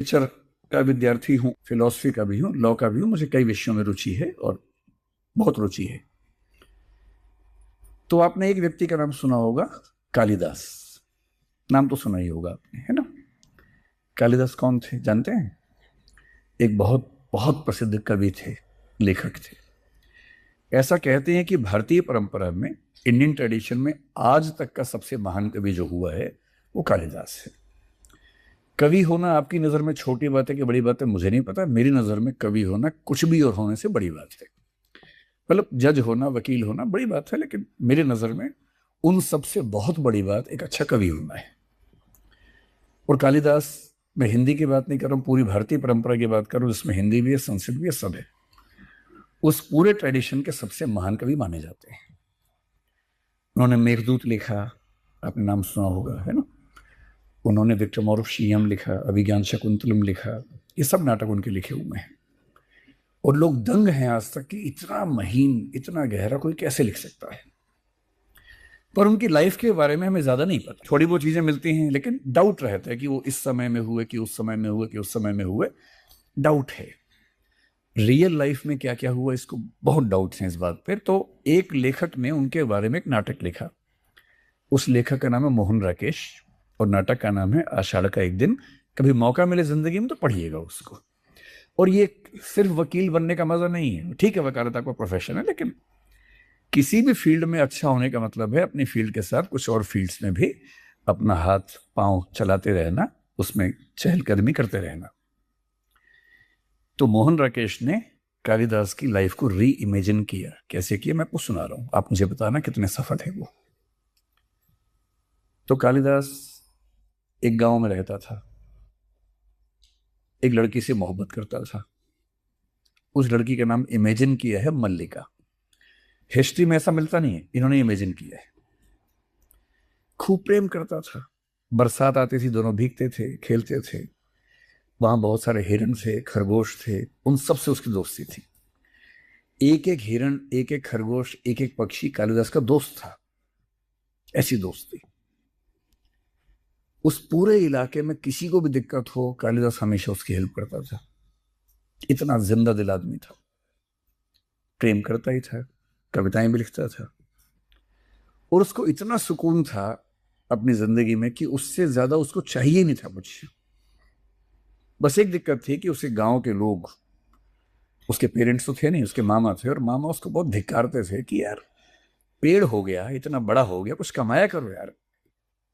Literature का विद्यार्थी हूँ, फिलॉसफी का भी हूँ, लॉ का भी हूँ। मुझे कई विषयों में रुचि है और बहुत रुचि है। तो आपने एक व्यक्ति का नाम सुना होगा, कालिदास। नाम तो सुना ही होगा आपने, है ना? कालिदास कौन थे जानते हैं? एक बहुत बहुत प्रसिद्ध कवि थे, लेखक थे। ऐसा कहते हैं कि भारतीय परंपरा में, इंडियन ट्रेडिशन में आज तक का सबसे महान कवि जो हुआ है वो कालिदास है। कवि होना आपकी नज़र में छोटी बात है कि बड़ी बात है, मुझे नहीं पता। मेरी नज़र में कवि होना कुछ भी और होने से बड़ी बात है। मतलब जज होना, वकील होना बड़ी बात है, लेकिन मेरी नज़र में उन सबसे बहुत बड़ी बात एक अच्छा कवि होना है। और कालिदास, मैं हिंदी की बात नहीं कर रहा हूँ, पूरी भारतीय परंपरा की बात कर रहा हूँ, जिसमें हिंदी भी है, संस्कृत भी है, सब है। उस पूरे ट्रेडिशन के सबसे महान कवि माने जाते हैं। उन्होंने मेघदूत लिखा, आपने नाम सुना होगा, है ना? उन्होंने विक्रमोर्वशीयम लिखा, अभिज्ञान शकुंतलम लिखा। ये सब नाटक उनके लिखे हुए हैं। और लोग दंग हैं आज तक कि इतना महीन, इतना गहरा कोई कैसे लिख सकता है। पर उनकी लाइफ के बारे में हमें ज्यादा नहीं पता। थोड़ी बहुत चीजें मिलती हैं, लेकिन डाउट रहता है कि वो इस समय में हुए, कि उस समय में हुए, कि उस समय में हुए। डाउट है रियल लाइफ में क्या क्या हुआ, इसको बहुत डाउट्स हैं इस बात पर। तो एक लेखक ने उनके बारे में एक नाटक लिखा। उस लेखक का नाम है मोहन राकेश, और नाटक का नाम है आषाढ़ का एक दिन। कभी मौका मिले जिंदगी में तो पढ़िएगा उसको। और ये सिर्फ वकील बनने का मजा नहीं है। ठीक है, वकालत का प्रोफेशन है, लेकिन किसी भी फील्ड में अच्छा होने का मतलब है अपनी फील्ड के साथ कुछ और फील्ड्स में भी अपना हाथ पांव चलाते रहना, उसमें चहलकदमी करते रहना। तो मोहन राकेश ने कालिदास की लाइफ को री इमेजिन किया। कैसे किया मैं आपको सुना रहा हूं, आप मुझे बताना कितने सफल है वो। तो कालिदास एक गांव में रहता था, एक लड़की से मोहब्बत करता था। उस लड़की का नाम इमेजिन किया है मल्लिका। हिस्ट्री में ऐसा मिलता नहीं है, इन्होंने इमेजिन किया है। खूब प्रेम करता था। बरसात आती थी, दोनों भीगते थे, खेलते थे। वहां बहुत सारे हिरण थे, खरगोश थे, उन सब से उसकी दोस्ती थी। एक एक हिरण, एक एक खरगोश, एक एक पक्षी कालिदास का दोस्त था। ऐसी दोस्ती। उस पूरे इलाके में किसी को भी दिक्कत हो, कालिदास हमेशा उसकी हेल्प करता था। इतना जिंदा दिल आदमी था। प्रेम करता ही था, कविताएं भी लिखता था। और उसको इतना सुकून था अपनी जिंदगी में कि उससे ज्यादा उसको चाहिए नहीं था कुछ। बस एक दिक्कत थी कि उसे गांव के लोग, उसके पेरेंट्स तो थे नहीं, उसके मामा थे, और मामा उसको बहुत धिक्कारते थे कि यार पेड़ हो गया, इतना बड़ा हो गया, कुछ कमाया करो यार।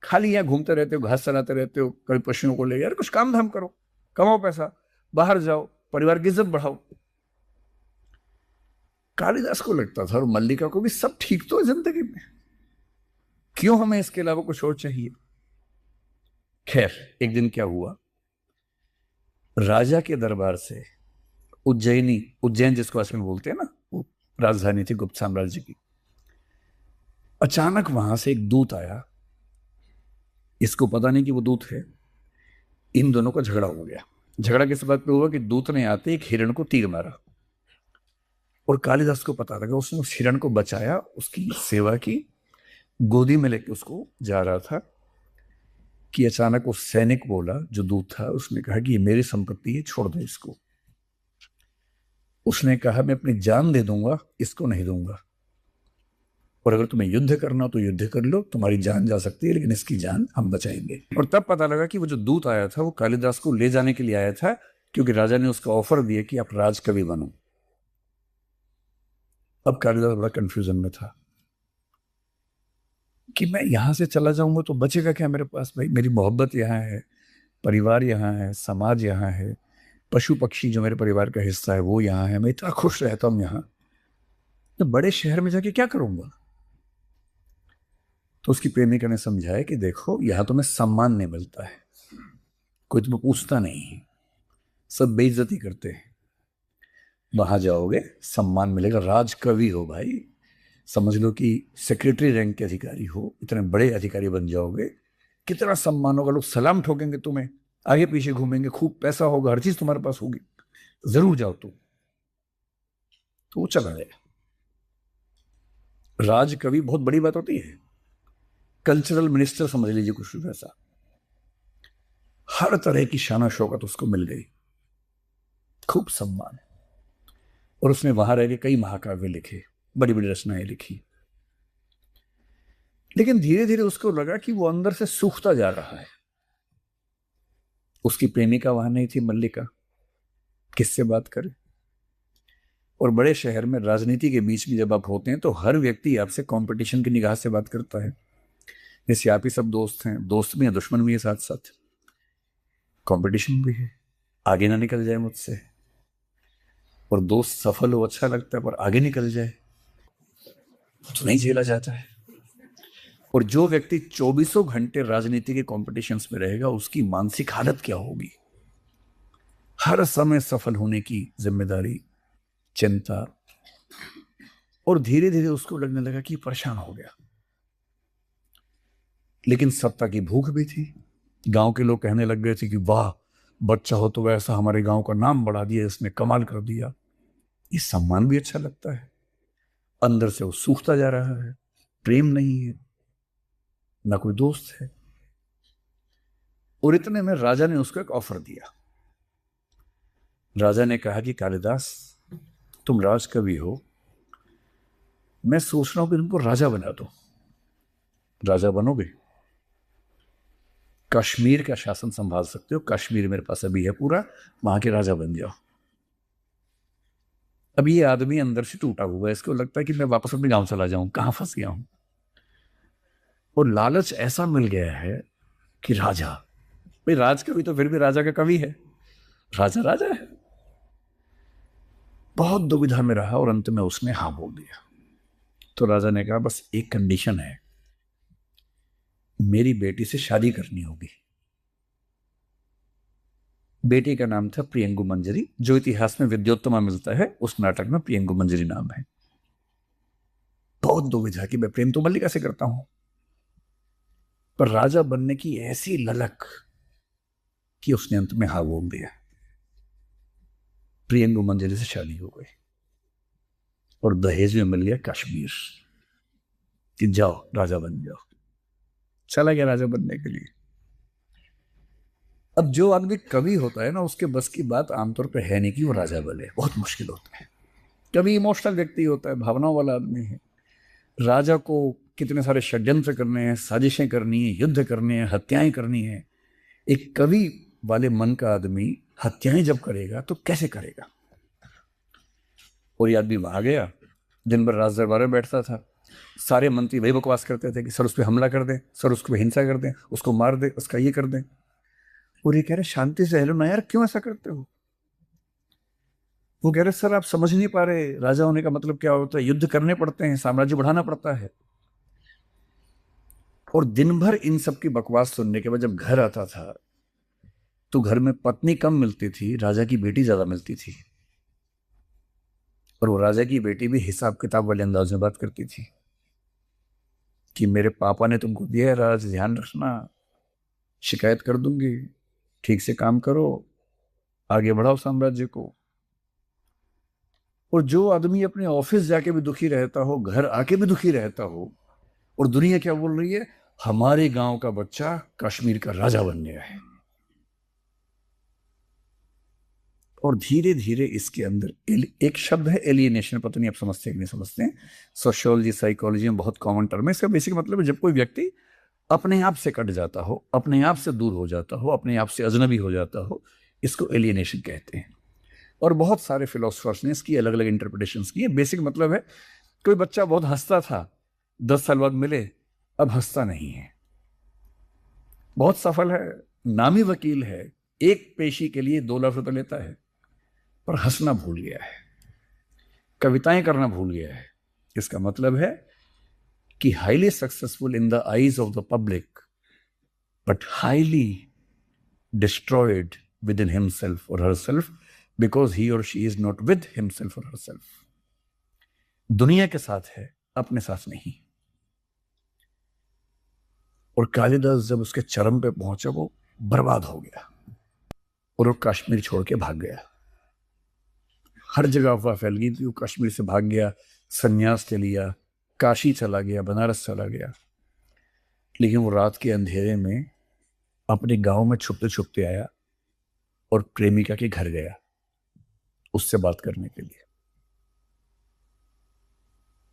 खाली यहाँ घूमते रहते हो, घास चलाते रहते हो, कभी पशुओं को ले, यार कुछ काम धाम करो, कमाओ पैसा, बाहर जाओ, परिवार की इज्जत बढ़ाओ। कालिदास को लगता था, और मल्लिका को भी, सब ठीक तो है जिंदगी में, क्यों हमें इसके अलावा कुछ और चाहिए। खैर, एक दिन क्या हुआ, राजा के दरबार से उज्जैनी, उज्जैन जिसको असम में बोलते हैं ना, वो राजधानी थी गुप्त साम्राज्य की। अचानक वहां से एक दूत आया। इसको पता नहीं कि वो दूत है। इन दोनों का झगड़ा हो गया। झगड़ा किस बात पे हुआ कि दूत ने आते एक हिरण को तीर मारा। और कालिदास को पता लगा, उसने उस हिरण को बचाया, उसकी सेवा की, गोदी में लेके उसको जा रहा था कि अचानक उस सैनिक बोला, जो दूत था, उसने कहा कि ये मेरी संपत्ति है, छोड़ दो इसको। उसने कहा मैं अपनी जान दे दूंगा, इसको नहीं दूंगा। और अगर तुम्हें युद्ध करना तो युद्ध कर लो, तुम्हारी जान जा सकती है, लेकिन इसकी जान हम बचाएंगे। और तब पता लगा कि वो जो दूत आया था वो कालिदास को ले जाने के लिए आया था, क्योंकि राजा ने उसका ऑफर दिया कि आप राजकवि बनो। अब कालिदास बड़ा कंफ्यूजन में था कि मैं यहां से चला जाऊंगा तो बचेगा क्या मेरे पास। भाई मेरी मोहब्बत यहाँ है, परिवार यहाँ है, समाज यहाँ है, पशु पक्षी जो मेरे परिवार का हिस्सा है वो यहाँ है, मैं इतना खुश रहता हूँ यहाँ, तो बड़े शहर में जाके क्या करूंगा। तो उसकी प्रेमिका ने समझाया कि देखो यहाँ तुम्हें सम्मान नहीं मिलता है, कोई तुम्हें पूछता नहीं है, सब बेइज्जती करते हैं। वहां जाओगे सम्मान मिलेगा, राजकवि हो भाई, समझ लो कि सेक्रेटरी रैंक के अधिकारी हो, इतने बड़े अधिकारी बन जाओगे, कितना सम्मान होगा, लोग सलाम ठोकेंगे तुम्हें, आगे पीछे घूमेंगे, खूब पैसा होगा, हर चीज तुम्हारे पास होगी, जरूर जाओ तुम। तो वो चला गया। राजकवि बहुत बड़ी बात होती है, कल्चरल मिनिस्टर समझ लीजिए कुछ वैसा। हर तरह की शान शौकत उसको मिल गई, खूब सम्मान। और उसने वहां रह के कई महाकाव्य लिखे, बड़ी बड़ी रचनाएं लिखी। लेकिन धीरे धीरे उसको लगा कि वो अंदर से सूखता जा रहा है। उसकी प्रेमिका वहां नहीं थी, मल्लिका, किससे बात करे। और बड़े शहर में राजनीति के बीच में जब आप होते हैं तो हर व्यक्ति आपसे कंपटीशन की निगाह से बात करता है। जैसे आप ही सब दोस्त हैं, दोस्त भी हैं, दुश्मन भी है, साथ साथ कंपटीशन भी है, आगे ना निकल जाए मुझसे। और दोस्त सफल हो अच्छा लगता है, पर आगे निकल जाए तो नहीं झेला जाता है। और जो व्यक्ति 24 घंटे राजनीति के कॉम्पिटिशन्स में रहेगा, उसकी मानसिक हालत क्या होगी। हर समय सफल होने की जिम्मेदारी, चिंता। और धीरे धीरे उसको लगने लगा कि परेशान हो गया। लेकिन सत्ता की भूख भी थी। गांव के लोग कहने लग गए थे कि वाह, बच्चा हो तो वैसा, हमारे गांव का नाम बढ़ा दिया इसने, कमाल कर दिया। ये सम्मान भी अच्छा लगता है। अंदर से वो सूखता जा रहा है, प्रेम नहीं है, ना कोई दोस्त है। और इतने में राजा ने उसको एक ऑफर दिया। राजा ने कहा कि कालिदास, तुम राजकवि हो, मैं सोच रहा हूं कि तुमको राजा बना दो। राजा बनोगे, कश्मीर का शासन संभाल सकते हो, कश्मीर मेरे पास अभी है पूरा, वहां के राजा बन जाओ। अब ये आदमी अंदर से टूटा हुआ है, इसको लगता है कि मैं वापस अपने गांव चला जाऊं, कहां फंस गया हूं। और लालच ऐसा मिल गया है कि राजा, भाई राजकवि तो फिर भी राजा का कवि है, राजा राजा है। बहुत दुविधा में रहा और अंत में उसने हाँ बोल दिया। तो राजा ने कहा बस एक कंडीशन है, मेरी बेटी से शादी करनी होगी। बेटी का नाम था प्रियंगु मंजरी, जो इतिहास में विद्योत्तमा मिलता है, उस नाटक में प्रियंगु मंजरी नाम है। बहुत दुविधा कि मैं प्रेम तो मल्लिका से करता हूं, पर राजा बनने की ऐसी ललक कि उसने अंत में हाँ बोल दिया। प्रियंगु मंजरी से शादी हो गई और दहेज में मिल गया कश्मीर, कि जाओ राजा बन जाओ। चला गया राजा बनने के लिए। अब जो आदमी कवि होता है ना, उसके बस की बात आमतौर पर है नहीं कि वो राजा बने, बहुत मुश्किल होता है। कभी इमोशनल व्यक्ति होता है, भावनाओं वाला आदमी है। राजा को कितने सारे षड्यंत्र करने हैं, साजिशें करनी है, युद्ध करने हैं, हत्याएं करनी है। एक कवि वाले मन का आदमी हत्याएं जब करेगा तो कैसे करेगा। और ये आदमी वहां गया, दिन भर राज दरबार में बैठता था। सारे मंत्री वही बकवास करते थे कि सर उस पर हमला कर दें, सर उसको हिंसा कर दें, उसको मार दें, उसका ये कर दें। और ये कह रहे शांति से, हेलो ना यार, क्यों ऐसा करते हो। वो कह रहे सर आप समझ नहीं पा रहे, राजा होने का मतलब क्या होता है, युद्ध करने पड़ते हैं, साम्राज्य बढ़ाना पड़ता है। और दिन भर इन सब की बकवास सुनने के बाद जब घर आता था तो घर में पत्नी कम मिलती थी, राजा की बेटी ज्यादा मिलती थी। और वो राजा की बेटी भी हिसाब किताब वाले अंदाज में बात करती थी कि मेरे पापा ने तुमको दिया है राज, ध्यान रखना, शिकायत कर दूंगी, ठीक से काम करो, आगे बढ़ाओ साम्राज्य को। और जो आदमी अपने ऑफिस जाके भी दुखी रहता हो, घर आके भी दुखी रहता हो, और दुनिया क्या बोल रही है, हमारे गांव का बच्चा कश्मीर का राजा बन गया है। और धीरे धीरे इसके अंदर एक शब्द है एलियनेशन, पता नहीं आप समझते कि नहीं समझते हैं, सोशियोलॉजी साइकोलॉजी में बहुत कॉमन टर्म है। इसका बेसिक मतलब है जब कोई व्यक्ति अपने आप से कट जाता हो, अपने आप से दूर हो जाता हो, अपने आप से अजनबी हो जाता हो, इसको एलियनेशन कहते हैं। और बहुत सारे फिलोसफर्स ने इसकी अलग अलग इंटरप्रिटेशंस की है। बेसिक मतलब है कोई बच्चा बहुत हंसता था, 10 साल बाद मिले, अब हंसता नहीं है। बहुत सफल है, नामी वकील है, एक पेशी के लिए 2 लाख रुपए लेता है, पर हंसना भूल गया है, कविताएं करना भूल गया है। इसका मतलब है कि highly successful in the eyes of the public, but highly destroyed with in himself और हरसेल्फ, बिकॉज ही और she is not with himself और हरसेल्फ। दुनिया के साथ है, अपने साथ नहीं। और कालिदास जब उसके चरम पे पहुंचा, वो बर्बाद हो गया और वो कश्मीर छोड़ के भाग गया। हर जगह अफवाह फैल गई थी, वो कश्मीर से भाग गया, संन्यास ले लिया, काशी चला गया, बनारस चला गया। लेकिन वो रात के अंधेरे में अपने गांव में छुपते छुपते आया और प्रेमिका के घर गया उससे बात करने के लिए।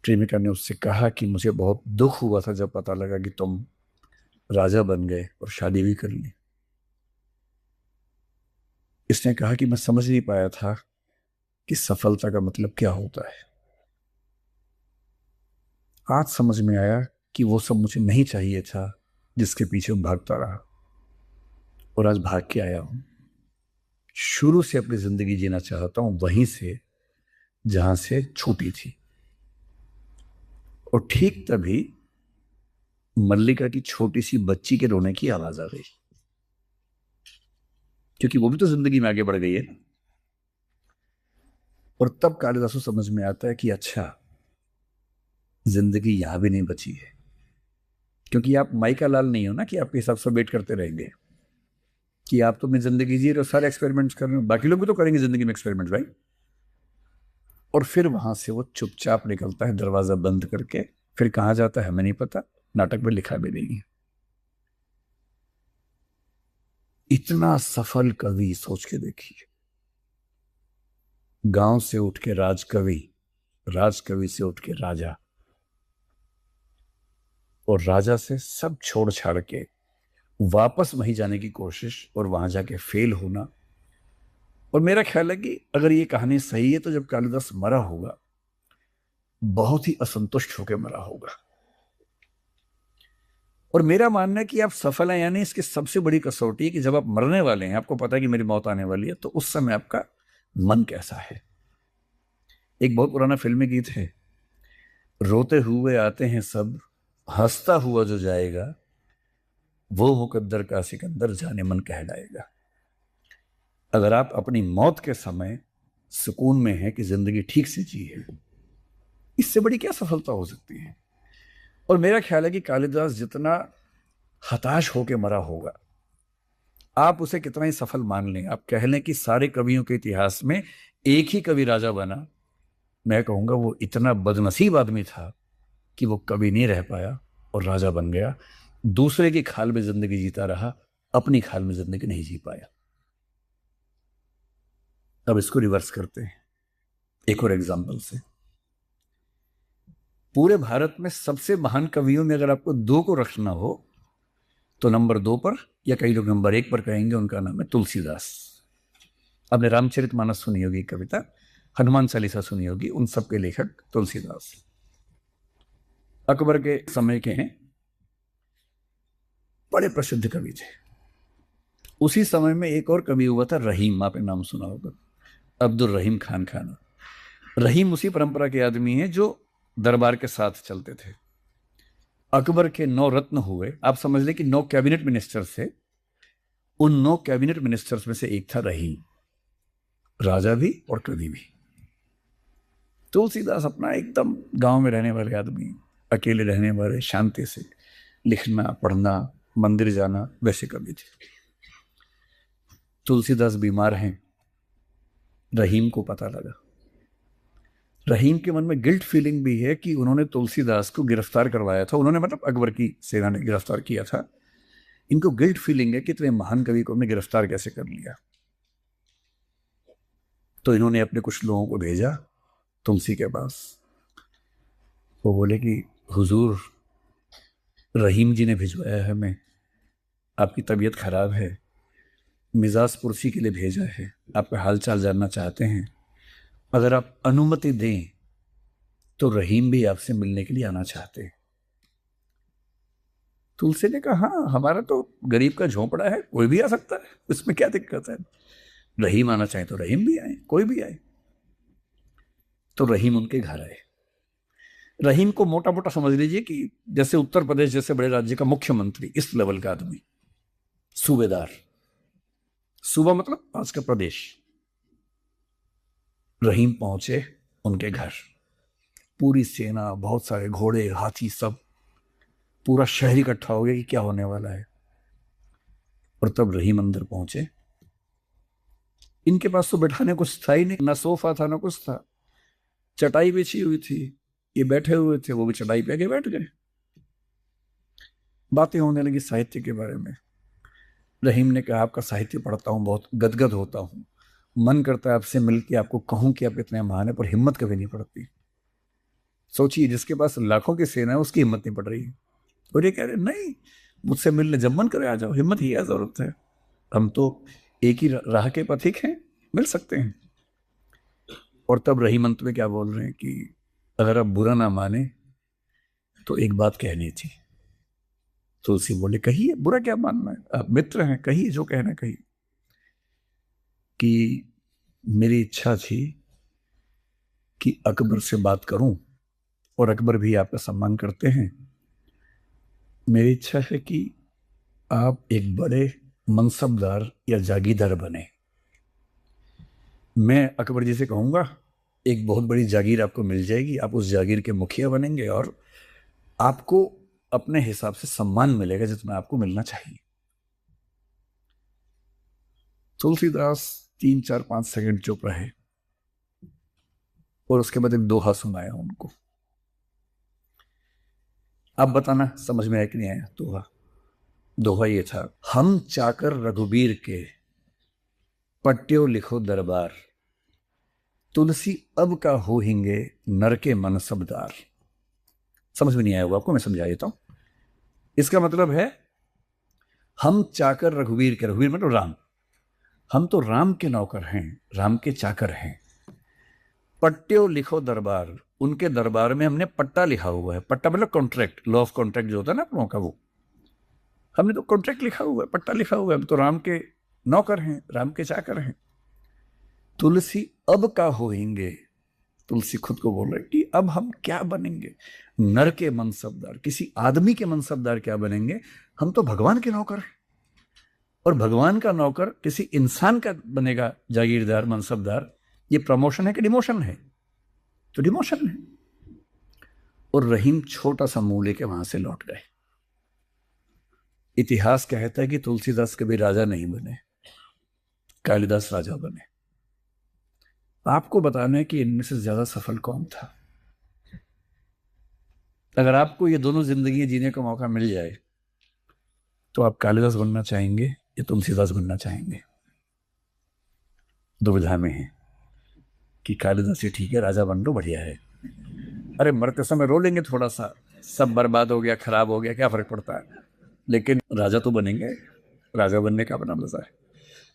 प्रेमिका ने उससे कहा कि मुझे बहुत दुख हुआ था जब पता लगा कि तुम राजा बन गए और शादी भी कर ली। इसने कहा कि मैं समझ नहीं पाया था कि सफलता का मतलब क्या होता है। आज समझ में आया कि वो सब मुझे नहीं चाहिए था जिसके पीछे मैं भागता रहा, और आज भाग के आया हूं। शुरू से अपनी जिंदगी जीना चाहता हूं वहीं से जहां से छूटी थी। और ठीक तभी मल्लिका की छोटी सी बच्ची के रोने की आवाज आ गई, क्योंकि वो भी तो जिंदगी में आगे बढ़ गई है। और तब कालिदास को समझ में आता है कि अच्छा, जिंदगी यहां भी नहीं बची है। क्योंकि आप माइका लाल नहीं हो ना कि आपके हिसाब से वेट करते रहेंगे कि आप तो अपनी जिंदगी जी रहे हो, सारे एक्सपेरिमेंट्स कर रहे हो, बाकी लोग भी तो करेंगे जिंदगी में एक्सपेरिमेंट भाई। और फिर वहां से वो चुपचाप निकलता है दरवाजा बंद करके। फिर कहाँ जाता है हमें नहीं पता, नाटक में लिखा भी नहीं है। इतना सफल कवि सोच के देखिए, गांव से उठ के राजकवि, राजकवि से उठ के राजा, और राजा से सब छोड़ छाड़ के वापस वहीं जाने की कोशिश और वहां जाके फेल होना। और मेरा ख्याल है कि अगर ये कहानी सही है तो जब कालिदास मरा होगा बहुत ही असंतुष्ट होकर मरा होगा। और मेरा मानना है कि आप सफल हैं यानी इसकी सबसे बड़ी कसौटी है कि जब आप मरने वाले हैं, आपको पता है कि मेरी मौत आने वाली है, तो उस समय आपका मन कैसा है। एक बहुत पुराना फिल्मी गीत है, रोते हुए आते हैं सब, हंसता हुआ जो जाएगा, वो मुकद्दर का सिकंदर जाने मन कहलाएगा। अगर आप अपनी मौत के समय सुकून में हैं कि जिंदगी ठीक से जी है, इससे बड़ी क्या सफलता हो सकती है। और मेरा ख्याल है कि कालिदास जितना हताश होकर मरा होगा, आप उसे कितना ही सफल मान लें, आप कह लें कि सारे कवियों के इतिहास में एक ही कवि राजा बना, मैं कहूंगा वो इतना बदनसीब आदमी था कि वो कवि नहीं रह पाया और राजा बन गया। दूसरे की खाल में जिंदगी जीता रहा, अपनी खाल में जिंदगी नहीं जी पाया। अब इसको रिवर्स करते हैं एक और एग्जाम्पल से। पूरे भारत में सबसे महान कवियों में अगर आपको दो को रखना हो तो नंबर 2 पर, या कई लोग नंबर 1 पर कहेंगे, उनका नाम है तुलसीदास। आपने रामचरितमानस सुनी होगी कविता, हनुमान चालीसा सुनी होगी, उन सब के लेखक तुलसीदास अकबर के समय के हैं, बड़े प्रसिद्ध कवि थे। उसी समय में एक और कवि हुआ था रहीम, आपने नाम सुना होगा, अब्दुल रहीम खान खाना। रहीम उसी परंपरा के आदमी हैं जो दरबार के साथ चलते थे। अकबर के 9 रत्न हुए, आप समझ लें कि 9 कैबिनेट मिनिस्टर्स थे। उन 9 कैबिनेट मिनिस्टर्स में से एक था रहीम, राजा भी और कवि भी। तुलसीदास अपना एकदम गांव में रहने वाले आदमी, अकेले रहने वाले, शांति से लिखना पढ़ना, मंदिर जाना, वैसे कवि थे। तुलसीदास बीमार हैं, रहीम को पता लगा। रहीम के मन में गिल्ट फीलिंग भी है कि उन्होंने तुलसीदास को गिरफ्तार करवाया था, उन्होंने मतलब अकबर की सेना ने गिरफ्तार किया था। इनको गिल्ट फीलिंग है कि इतने महान कवि को हमने गिरफ्तार कैसे कर लिया। तो इन्होंने अपने कुछ लोगों को भेजा तुलसी के पास। वो बोले कि हुजूर, रहीम जी ने भिजवाया है हमें, आपकी तबीयत खराब है, मिजाज पुरसी के लिए भेजा है, आपका हालचाल जानना चाहते हैं, अगर आप अनुमति दें तो रहीम भी आपसे मिलने के लिए आना चाहते हैं। तुलसी ने कहा हाँ, हमारा तो गरीब का झोंपड़ा है, कोई भी आ सकता है, इसमें क्या दिक्कत है। रहीम आना चाहे तो रहीम भी आए, कोई भी आए। तो रहीम उनके घर आए। रहीम को मोटा मोटा समझ लीजिए कि जैसे उत्तर प्रदेश जैसे बड़े राज्य का मुख्यमंत्री, इस लेवल का आदमी, सूबेदार। सूबा मतलब आज का प्रदेश। रहीम पहुंचे उनके घर, पूरी सेना, बहुत सारे घोड़े, हाथी, सब पूरा शहर इकट्ठा हो गया कि क्या होने वाला है। और तब रहीम अंदर पहुंचे। इनके पास तो बैठाने कुछ था ही नहीं, ना सोफा था ना कुछ था, चटाई बिछी हुई थी, ये बैठे हुए थे, वो भी चटाई पे आके बैठ गए। बातें होने लगी साहित्य के बारे में। रहीम ने कहा आपका साहित्य पढ़ता हूँ, बहुत गदगद होता हूँ, मन करता है आपसे मिलके आपको कहूँ कि आप कितने महान है, पर हिम्मत कभी नहीं पड़ती। सोचिए, जिसके पास लाखों की सेना है उसकी हिम्मत नहीं पड़ रही है। और ये कह रहे नहीं, मुझसे मिलने जब मन करे आ जाओ, हिम्मत ही क्या जरूरत है, हम तो एक ही राह के पथिक हैं, मिल सकते हैं। और तब रहीम अंत में क्या बोल रहे हैं कि अगर आप बुरा ना माने तो एक बात कहनी थी। तुलसी बोले कहिए, बुरा क्या मानना है, आप मित्र हैं, कहिए जो कहना कहिए। कि मेरी इच्छा थी कि अकबर से बात करूं, और अकबर भी आपका सम्मान करते हैं। मेरी इच्छा है कि आप एक बड़े मनसबदार या जागीरदार बने। मैं अकबर जी से कहूंगा एक बहुत बड़ी जागीर आपको मिल जाएगी, आप उस जागीर के मुखिया बनेंगे और आपको अपने हिसाब से सम्मान मिलेगा जितना आपको मिलना चाहिए। तुलसीदास 3 4 5 सेकंड चुप रहे और उसके बाद एक दोहा सुनाया उनको। अब बताना समझ में आया कि नहीं आया दोहा। दोहा ये था, हम चाकर रघुबीर के पट्ट्यो लिखो दरबार, तुलसी अब का होहिंगे नर के मनसबदार। समझ में नहीं आया होगा आपको, मैं समझा देता हूं। इसका मतलब है हम चाकर रघुवीर के, रघुवीर मतलब राम, हम तो राम के नौकर हैं, राम के चाकर हैं। पट्ट्यो लिखो दरबार, उनके दरबार में हमने पट्टा लिखा हुआ है। पट्टा मतलब कॉन्ट्रैक्ट, लॉ ऑफ कॉन्ट्रैक्ट जो होता है ना अपनों का, वो हमने तो कॉन्ट्रैक्ट लिखा हुआ है, पट्टा लिखा हुआ है, हम तो राम के नौकर हैं, राम के चाकर हैं। तुलसी अब का होएंगे, तुलसी खुद को बोल रहे कि अब हम क्या बनेंगे, नर के मनसबदार, किसी आदमी के मनसबदार क्या बनेंगे, हम तो भगवान के नौकर हैं। और भगवान का नौकर किसी इंसान का बनेगा जागीरदार मनसबदार, ये प्रमोशन है कि डिमोशन है? तो डिमोशन है। और रहीम छोटा सा मुंह लेके वहां से लौट गए। इतिहास कहता है कि तुलसीदास कभी राजा नहीं बने, कालिदास राजा बने। आपको बताना है कि इनमें से ज्यादा सफल कौन था। अगर आपको ये दोनों जिंदगी जीने का मौका मिल जाए तो आप कालिदास बनना चाहेंगे या तुलसीदास बनना चाहेंगे? दुविधा में है कि कालिदास ही ठीक है, राजा बन लो, बढ़िया है। अरे मरते समय रो लेंगे थोड़ा सा, सब बर्बाद हो गया, खराब हो गया, क्या फर्क पड़ता है, लेकिन राजा तो बनेंगे, राजा बनने का अपना मजा है।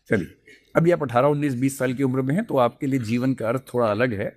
चलिए, अभी आप 18 19 20 साल की उम्र में हैं तो आपके लिए जीवन का अर्थ थोड़ा अलग है।